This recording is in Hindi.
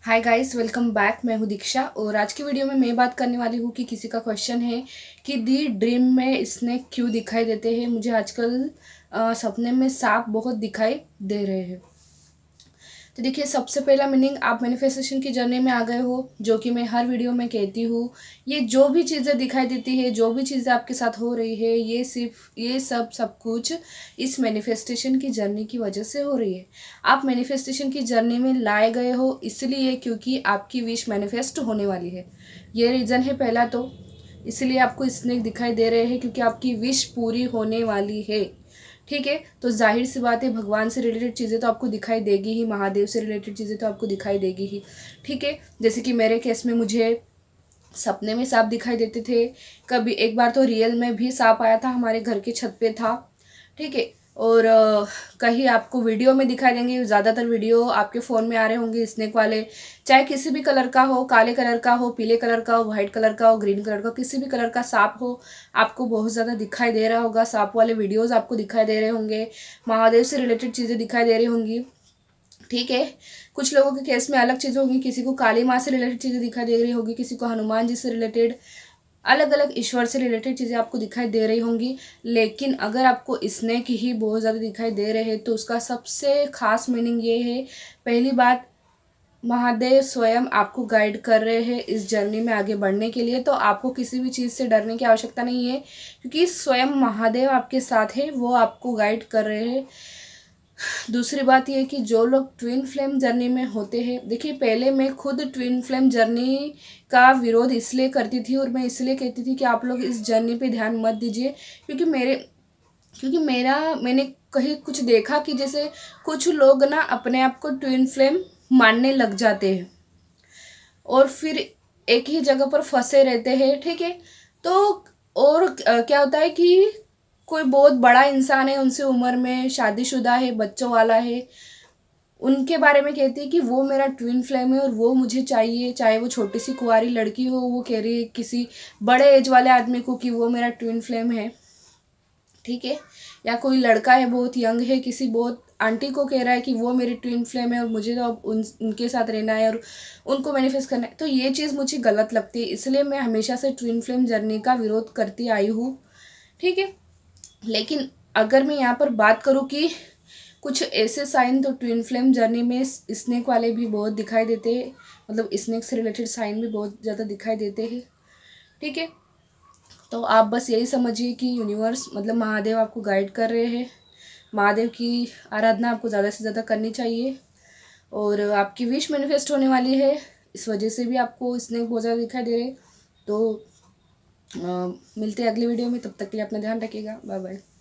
Hi guys, welcome back. मैं हूँ दीक्षा और आज की वीडियो में मैं बात करने वाली हूँ कि किसी का क्वेश्चन है कि दी ड्रीम में स्नेक क्यों दिखाई देते हैं। मुझे आजकल सपने में सांप बहुत दिखाई दे रहे हैं। तो देखिए, सबसे पहला मीनिंग, आप मैनिफेस्टेशन की जर्नी में आ गए हो, जो कि मैं हर वीडियो में कहती हूँ। ये जो भी चीज़ें दिखाई देती है, जो भी चीज़ें आपके साथ हो रही है, ये सब कुछ इस मैनिफेस्टेशन की जर्नी की वजह से हो रही है। आप मैनिफेस्टेशन की जर्नी में लाए गए हो इसलिए क्योंकि आपकी विश मैनिफेस्ट होने वाली है। ये रीज़न है पहला। तो इसलिए आपको स्नेक दिखाई दे रहे हैं क्योंकि आपकी विश पूरी होने वाली है। ठीक है, तो जाहिर सी बात है, भगवान से रिलेटेड चीज़ें तो आपको दिखाई देगी ही, महादेव से रिलेटेड चीज़ें तो आपको दिखाई देगी ही। ठीक है, जैसे कि मेरे केस में मुझे सपने में सांप दिखाई देते थे। कभी एक बार तो रियल में भी सांप आया था, हमारे घर के छत पे था। ठीक है, और कहीं आपको वीडियो में दिखाई देंगे। ज़्यादातर वीडियो आपके फ़ोन में आ रहे होंगे स्नेक वाले, चाहे किसी भी कलर का हो, काले कलर का हो, पीले कलर का हो, वाइट कलर का हो, ग्रीन कलर का, किसी भी कलर का सांप हो, आपको बहुत ज़्यादा दिखाई दे रहा होगा। सांप वाले वीडियोज़ आपको दिखाई दे रहे होंगे, महादेव से रिलेटेड चीज़ें दिखाई दे रही होंगी। ठीक है, कुछ लोगों के केस में अलग चीज़ें होंगी, किसी को काली माँ से रिलेटेड चीज़ें दिखाई दे रही होगी, किसी को हनुमान जी से रिलेटेड, अलग अलग ईश्वर से रिलेटेड चीज़ें आपको दिखाई दे रही होंगी। लेकिन अगर आपको स्नेक ही बहुत ज़्यादा दिखाई दे रहे हैं तो उसका सबसे खास मीनिंग ये है, पहली बात, महादेव स्वयं आपको गाइड कर रहे हैं इस जर्नी में आगे बढ़ने के लिए। तो आपको किसी भी चीज़ से डरने की आवश्यकता नहीं है क्योंकि स्वयं महादेव आपके साथ है, वो आपको गाइड कर रहे हैं। दूसरी बात यह कि जो लोग ट्विन फ्लेम जर्नी में होते हैं, देखिए, पहले मैं खुद ट्विन फ्लेम जर्नी का विरोध इसलिए करती थी और मैं इसलिए कहती थी कि आप लोग इस जर्नी पे ध्यान मत दीजिए क्योंकि मैंने कहीं कुछ देखा कि जैसे कुछ लोग ना अपने आप को ट्विन फ्लेम मानने लग जाते हैं और फिर एक ही जगह पर फंसे रहते हैं। ठीक है, तो और क्या होता है कि कोई बहुत बड़ा इंसान है, उनसे उम्र में, शादीशुदा है, बच्चों वाला है, उनके बारे में कहती है कि वो मेरा ट्विन फ्लेम है और वो मुझे चाहिए। चाहे वो छोटी सी कुंवारी लड़की हो, वो कह रही है किसी बड़े एज वाले आदमी को कि वो मेरा ट्विन फ्लेम है। ठीक है, या कोई लड़का है, बहुत यंग है, किसी बहुत आंटी को कह रहा है कि वो मेरी ट्विन फ्लेम है और मुझे तो अब उनके साथ रहना है और उनको मैनिफेस्ट करना है। तो ये चीज़ मुझे गलत लगती है, इसलिए मैं हमेशा से ट्विन फ्लेम जर्नी का विरोध करती आई हूँ। ठीक है, लेकिन अगर मैं यहाँ पर बात करूँ कि कुछ ऐसे साइन, तो ट्विन फ्लेम जर्नी में स्नेक वाले भी बहुत दिखाई देते हैं, मतलब स्नेक से रिलेटेड साइन भी बहुत ज़्यादा दिखाई देते हैं। ठीक है, तो आप बस यही समझिए कि यूनिवर्स, मतलब महादेव, आपको गाइड कर रहे हैं। महादेव की आराधना आपको ज़्यादा से ज़्यादा करनी चाहिए और आपकी विश मैनिफेस्ट होने वाली है। इस वजह से भी आपको स्नेक बहुत ज़्यादा दिखाई दे रहे। तो मिलते हैं अगली वीडियो में, तब तक के लिए अपना ध्यान रखिएगा। Bye bye.